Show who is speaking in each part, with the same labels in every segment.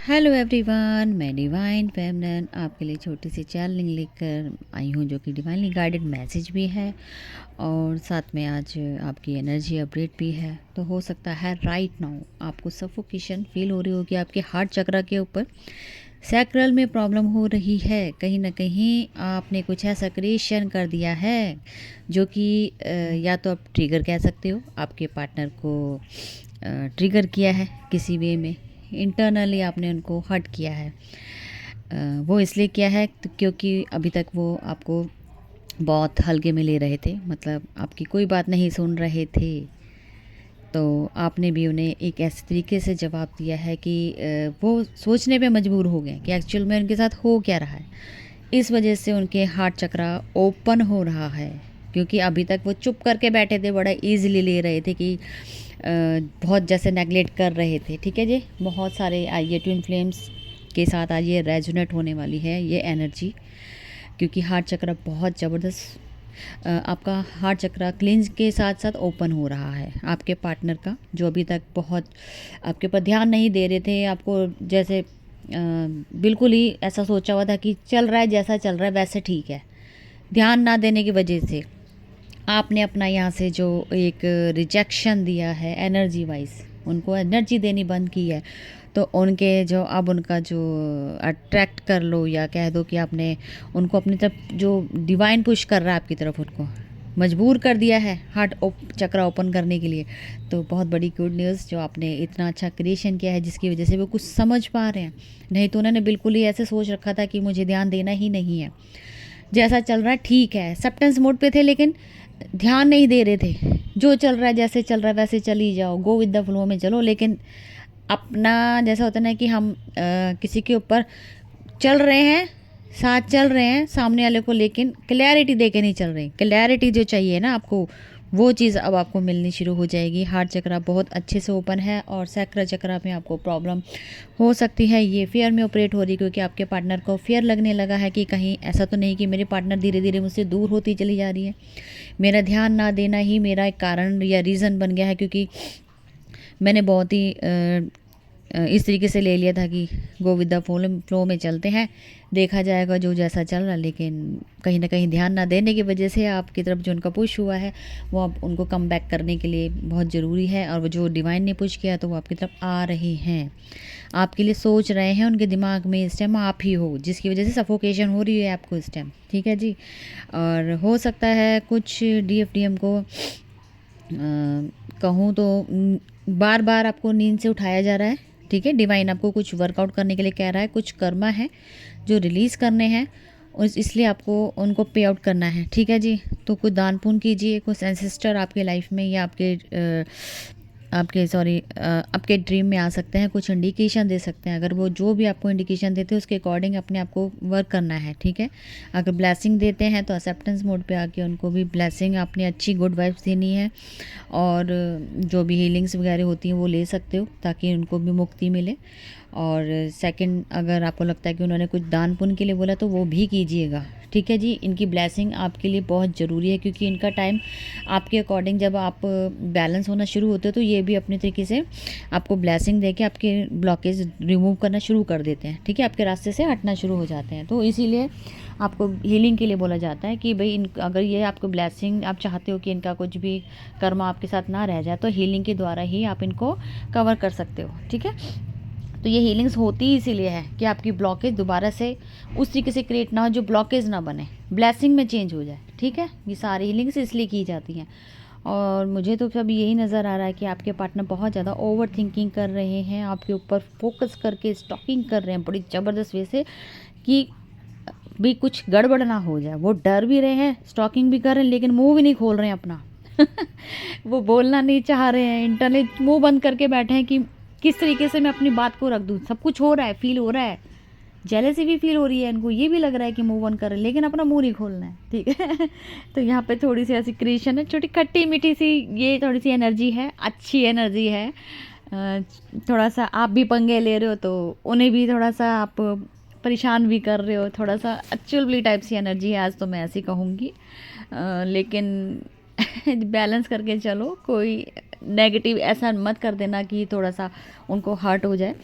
Speaker 1: Hello everyone, मैं divine feminine आपके लिए छोटी सी चैनलिंग लेकर आई हूँ जो कि डिवाइनली गाइडेड मैसेज भी है और साथ में आज आपकी एनर्जी अपडेट भी है। तो हो सकता है राइट नाउ आपको सफोकेशन फील हो रही होगी आपके हार्ट चक्र के ऊपर। सैक्रल में प्रॉब्लम हो रही है, कहीं ना कहीं आपने कुछ ऐसा क्रिएशन कर दिया है जो कि या तो आप ट्रिगर कह सकते हो, आपके पार्टनर को ट्रिगर किया है किसी वे में। इंटरनली आपने उनको हर्ट किया है। वो इसलिए किया है क्योंकि अभी तक वो आपको बहुत हल्के में ले रहे थे, मतलब आपकी कोई बात नहीं सुन रहे थे। तो आपने भी उन्हें एक ऐसे तरीके से जवाब दिया है कि वो सोचने पे मजबूर हो गए कि एक्चुअल में उनके साथ हो क्या रहा है। इस वजह से उनके हार्ट चक्रा ओपन हो रहा है, क्योंकि अभी तक वो चुप करके बैठे थे, बड़ा इजीली ले रहे थे कि बहुत जैसे नेगलेक्ट कर रहे थे। ठीक है जी, बहुत सारे आइए ट्विन फ्लेम्स के साथ आज ये रेजोनेट होने वाली है ये एनर्जी, क्योंकि हार्ट चक्र बहुत ज़बरदस्त आपका हार्ट चक्र क्लींस के साथ साथ ओपन हो रहा है आपके पार्टनर का, जो अभी तक बहुत आपके ऊपर ध्यान नहीं दे रहे थे। आपको जैसे बिल्कुल ही ऐसा सोचा हुआ था कि चल रहा है, जैसा चल रहा है वैसे ठीक है। ध्यान ना देने की वजह से आपने अपना यहाँ से जो एक रिजेक्शन दिया है एनर्जी वाइज, उनको एनर्जी देनी बंद की है। तो उनके जो अब उनका जो अट्रैक्ट कर लो या कह दो कि आपने उनको अपनी तरफ जो डिवाइन पुश कर रहा है आपकी तरफ, उनको मजबूर कर दिया है हार्ट चक्र ओपन करने के लिए। तो बहुत बड़ी गुड न्यूज़, जो आपने इतना अच्छा क्रिएशन किया है जिसकी वजह से वो कुछ समझ पा रहे हैं। नहीं तो उन्होंने बिल्कुल ही ऐसे सोच रखा था कि मुझे ध्यान देना ही नहीं है, जैसा चल रहा है ठीक है। एक्सेप्टेंस मोड पे थे लेकिन ध्यान नहीं दे रहे थे। जो चल रहा है जैसे चल रहा है वैसे चली जाओ, गो विद द फ्लो में चलो। लेकिन अपना जैसा होता है ना कि हम किसी के ऊपर चल रहे हैं, साथ चल रहे हैं सामने वाले को, लेकिन क्लैरिटी दे के नहीं चल रहे। क्लैरिटी जो चाहिए ना आपको, वो चीज़ अब आपको मिलनी शुरू हो जाएगी। हार्ट चक्रा बहुत अच्छे से ओपन है और सैक्रा चक्रा में आपको प्रॉब्लम हो सकती है, ये फेयर में ऑपरेट हो रही, क्योंकि आपके पार्टनर को फेयर लगने लगा है कि कहीं ऐसा तो नहीं कि मेरे पार्टनर धीरे धीरे मुझसे दूर होती चली जा रही है। मेरा ध्यान ना देना ही मेरा एक कारण या रीज़न बन गया है, क्योंकि मैंने बहुत ही इस तरीके से ले लिया था कि गो विद द फ्लो में चलते हैं, देखा जाएगा जो जैसा चल रहा। लेकिन कहीं ना कहीं ध्यान ना देने की वजह से आपकी तरफ जो उनका पुश हुआ है वो अब उनको कम बैक करने के लिए बहुत ज़रूरी है। और वो जो डिवाइन ने पुश किया तो वो आपकी तरफ आ रहे हैं, आपके लिए सोच रहे हैं। उनके दिमाग में इस टाइम आप ही हो, जिसकी वजह से सफोकेशन हो रही है आपको इस टाइम। ठीक है जी। और हो सकता है कुछ DFDM को कहूँ तो बार बार आपको नींद से उठाया जा रहा है। ठीक है, डिवाइन आपको कुछ वर्कआउट करने के लिए कह रहा है, कुछ कर्मा है जो रिलीज़ करने हैं और इसलिए आपको उनको पे आउट करना है। ठीक है जी। तो कुछ दान पुण्य कीजिए, कुछ एंसेस्टर आपके लाइफ में या आपके ड्रीम में आ सकते हैं, कुछ इंडिकेशन दे सकते हैं। अगर वो जो भी आपको इंडिकेशन देते हैं उसके अकॉर्डिंग अपने आप को वर्क करना है। ठीक है, अगर ब्लेसिंग देते हैं तो एक्सेप्टेंस मोड पे आके उनको भी ब्लेसिंग आपने अच्छी गुड वाइब्स देनी है। और जो भी हीलिंग्स वगैरह होती हैं वो ले सकते हो ताकि उनको भी मुक्ति मिले। और सेकंड, अगर आपको लगता है कि उन्होंने कुछ दान पुण्य के लिए बोला तो वो भी कीजिएगा। ठीक है जी। इनकी ब्लेसिंग आपके लिए बहुत ज़रूरी है, क्योंकि इनका टाइम आपके अकॉर्डिंग जब आप बैलेंस होना शुरू होते हो तो ये भी अपने तरीके से आपको ब्लेसिंग दे के आपके ब्लॉकेज रिमूव करना शुरू कर देते हैं। ठीक है, आपके रास्ते से हटना शुरू हो जाते हैं। तो इसीलिए आपको हीलिंग के लिए बोला जाता है कि भाई अगर ये आपको ब्लेसिंग आप चाहते हो कि इनका कुछ भी कर्म आपके साथ ना रह जाए तो हीलिंग के द्वारा ही आप इनको कवर कर सकते हो। ठीक है, तो ये हीलिंग्स होती ही इसीलिए है कि आपकी ब्लॉकेज दोबारा से उस तरीके से क्रिएट ना हो, जो ब्लॉकेज ना बने, ब्लेसिंग में चेंज हो जाए। ठीक है, ये सारी हीलिंग्स इसलिए की जाती हैं। और मुझे तो अभी यही नज़र आ रहा है कि आपके पार्टनर बहुत ज़्यादा ओवर थिंकिंग कर रहे हैं, आपके ऊपर फोकस करके स्टॉकिंग कर रहे हैं बड़ी ज़बरदस्त वे से कि भी कुछ गड़बड़ ना हो जाए। वो डर भी रहे हैं, स्टॉकिंग भी कर रहे हैं, लेकिन मुंह भी नहीं खोल रहे हैं अपना वो बोलना नहीं चाह रहे हैं, इंटरनेट मुंह बंद करके बैठे हैं कि किस तरीके से मैं अपनी बात को रख दूँ। सब कुछ हो रहा है, फील हो रहा है, जेलसी भी फील हो रही है इनको, ये भी लग रहा है कि मूव ऑन कर रहे हैं, लेकिन अपना मुंह नहीं खोलना है। ठीक है तो यहाँ पे थोड़ी सी ऐसी क्रिएशन है, छोटी खट्टी मीठी सी, ये थोड़ी सी एनर्जी है, अच्छी एनर्जी है। थोड़ा सा आप भी पंगे ले रहे हो तो उन्हें भी थोड़ा सा आप परेशान भी कर रहे हो, थोड़ा सा एक्चुअली टाइप सी एनर्जी है आज, तो मैं ऐसी कहूँगी। लेकिन बैलेंस करके चलो, कोई नेगेटिव ऐसा मत कर देना कि थोड़ा सा उनको हर्ट हो जाए।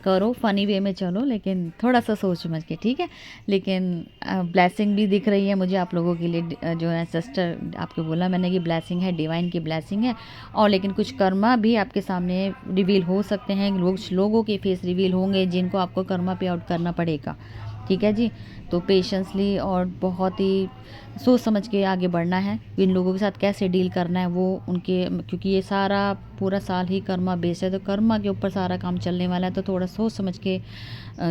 Speaker 1: करो, फ़नी वे में चलो, लेकिन थोड़ा सा सोच समझ के, ठीक है। लेकिन ब्लेसिंग भी दिख रही है मुझे आप लोगों के लिए, जो है सिस्टर आपको बोला मैंने कि ब्लेसिंग है, डिवाइन की ब्लेसिंग है। और लेकिन कुछ कर्मा भी आपके सामने रिवील हो सकते हैं, लोगों के फेस रिवील होंगे जिनको आपको कर्मा पे आउट करना पड़ेगा, ठीक है जी। तो पेशेंसली और बहुत ही सोच समझ के आगे बढ़ना है, इन लोगों के साथ कैसे डील करना है वो उनके, क्योंकि ये सारा पूरा साल ही कर्मा बेस है, तो कर्मा के ऊपर सारा काम चलने वाला है। तो थोड़ा सोच समझ के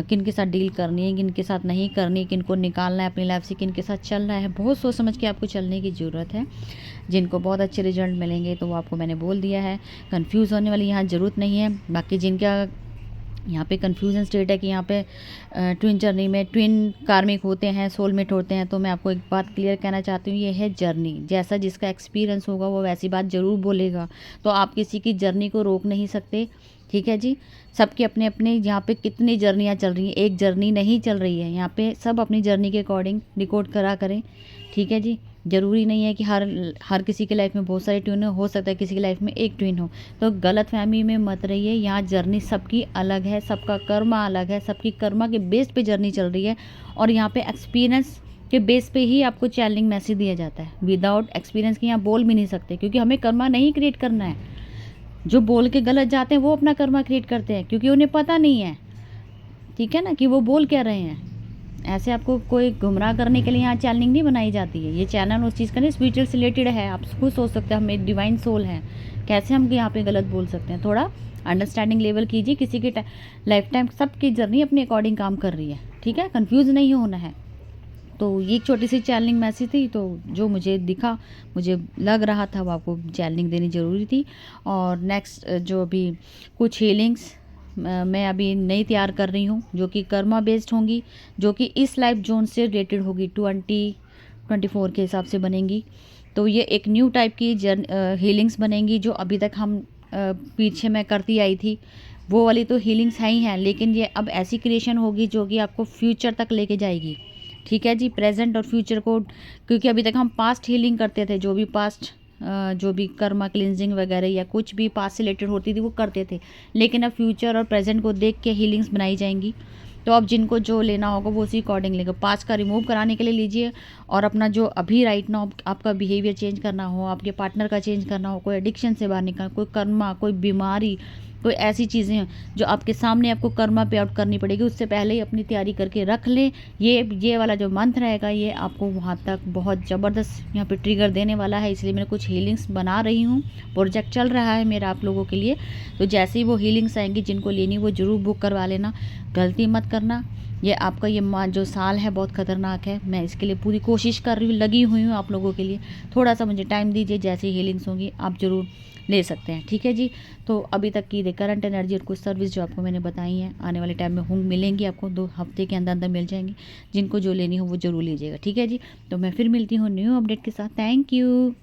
Speaker 1: किन के साथ डील करनी है, किन के साथ नहीं करनी, किन को निकालना है अपनी लाइफ से, किन के साथ चलना है, बहुत सोच समझ के आपको चलने की ज़रूरत है। जिनको बहुत अच्छे रिजल्ट मिलेंगे तो वो आपको मैंने बोल दिया है, कंफ्यूज होने वाली यहाँ ज़रूरत नहीं है। बाकी जिनका यहाँ पे कन्फ्यूजन स्टेट है कि यहाँ पे ट्विन जर्नी में ट्विन कार्मिक होते हैं, सोलमेट होते हैं, तो मैं आपको एक बात क्लियर कहना चाहती हूँ, ये है जर्नी। जैसा जिसका एक्सपीरियंस होगा वो वैसी बात ज़रूर बोलेगा, तो आप किसी की जर्नी को रोक नहीं सकते, ठीक है जी। सबके अपने अपने यहाँ पे कितनी जर्नियाँ चल रही हैं, एक जर्नी नहीं चल रही है यहाँ पे, सब अपनी जर्नी के अकॉर्डिंग रिकॉर्ड करा करें, ठीक है जी। ज़रूरी नहीं है कि हर किसी के लाइफ में बहुत सारे ट्विन हो सकता है किसी की लाइफ में एक ट्विन हो, तो गलत फहमी में मत रहिए। यहाँ जर्नी सबकी अलग है, सबका कर्मा अलग है, सबकी कर्मा के बेस पे जर्नी चल रही है, और यहाँ पे एक्सपीरियंस के बेस पे ही आपको चैलेंजिंग मैसेज दिया जाता है। विदाउट एक्सपीरियंस के यहाँ बोल भी नहीं सकते, क्योंकि हमें कर्मा नहीं क्रिएट करना है। जो बोल के गलत जाते हैं वो अपना कर्मा क्रिएट करते हैं, क्योंकि उन्हें पता नहीं है, ठीक है ना, कि वो बोल क्या रहे हैं। ऐसे आपको कोई गुमराह करने के लिए यहाँ चैनलिंग नहीं बनाई जाती है। ये चैनल उस चीज़ का नहीं, स्पिरिचुअल से रिलेटेड है। आप खुद सोच सकते हैं हम एक डिवाइन सोल हैं, कैसे हम यहाँ पे गलत बोल सकते हैं। थोड़ा अंडरस्टैंडिंग लेवल कीजिए, किसी की लाइफ टाइम सबकी जर्नी अपने अकॉर्डिंग काम कर रही है, ठीक है, कंफ्यूज नहीं होना है। तो ये एक छोटी सी चैनलिंग मैसेज थी, तो जो मुझे दिखा, मुझे लग रहा था वो आपको चैनलिंग देनी ज़रूरी थी। और नेक्स्ट जो अभी कुछ हीलिंग्स मैं अभी नई तैयार कर रही हूँ, जो कि कर्मा बेस्ड होंगी, जो कि इस लाइफ जोन से रिलेटेड होगी, 2024 के हिसाब से बनेंगी। तो ये एक न्यू टाइप की हीलिंग्स बनेंगी, जो अभी तक हम पीछे मैं करती आई थी वो वाली तो हीलिंग्स हैं ही हैं, लेकिन ये अब ऐसी क्रिएशन होगी जो कि आपको फ्यूचर तक लेके जाएगी, ठीक है जी। प्रेजेंट और फ्यूचर को, क्योंकि अभी तक हम पास्ट हीलिंग करते थे, जो भी पास्ट जो भी कर्मा क्लिनजिंग वगैरह या कुछ भी पास्ट से रिलेटेड होती थी वो करते थे, लेकिन अब फ्यूचर और प्रेजेंट को देख के हीलिंग्स बनाई जाएंगी। तो अब जिनको जो लेना होगा वो उसी अकॉर्डिंग लेगा। पास्ट का रिमूव कराने के लिए लीजिए, और अपना जो अभी राइट नाउ आपका बिहेवियर चेंज करना हो, आपके पार्टनर का चेंज करना हो, कोई एडिक्शन से बाहर निकलना, कोई कर्मा, कोई बीमारी, कोई ऐसी चीज़ें हैं जो आपके सामने आपको कर्मा पे आउट करनी पड़ेगी, उससे पहले ही अपनी तैयारी करके रख लें। ये वाला जो मंत्र रहेगा ये आपको वहाँ तक बहुत ज़बरदस्त यहाँ पे ट्रिगर देने वाला है, इसलिए मैं कुछ हीलिंग्स बना रही हूँ, प्रोजेक्ट चल रहा है मेरा आप लोगों के लिए। तो जैसे ही वो हीलिंग्स आएंगी, जिनको लेनी वो ज़रूर बुक करवा लेना, गलती मत करना। ये आपका ये जो साल है बहुत ख़तरनाक है, मैं इसके लिए पूरी कोशिश कर रही हूँ, लगी हुई हूँ आप लोगों के लिए। थोड़ा सा मुझे टाइम दीजिए, जैसी हीलिंग्स होंगी आप ज़रूर ले सकते हैं, ठीक है जी। तो अभी तक की करंट एनर्जी और कुछ सर्विस जो आपको मैंने बताई हैं, आने वाले टाइम में होंगी, मिलेंगी आपको, 2 हफ्ते के अंदर अंदर मिल जाएंगी। जिनको जो लेनी हो वो ज़रूर लीजिएगा, ठीक है जी। तो मैं फिर मिलती हूँ न्यू अपडेट के साथ। Thank you.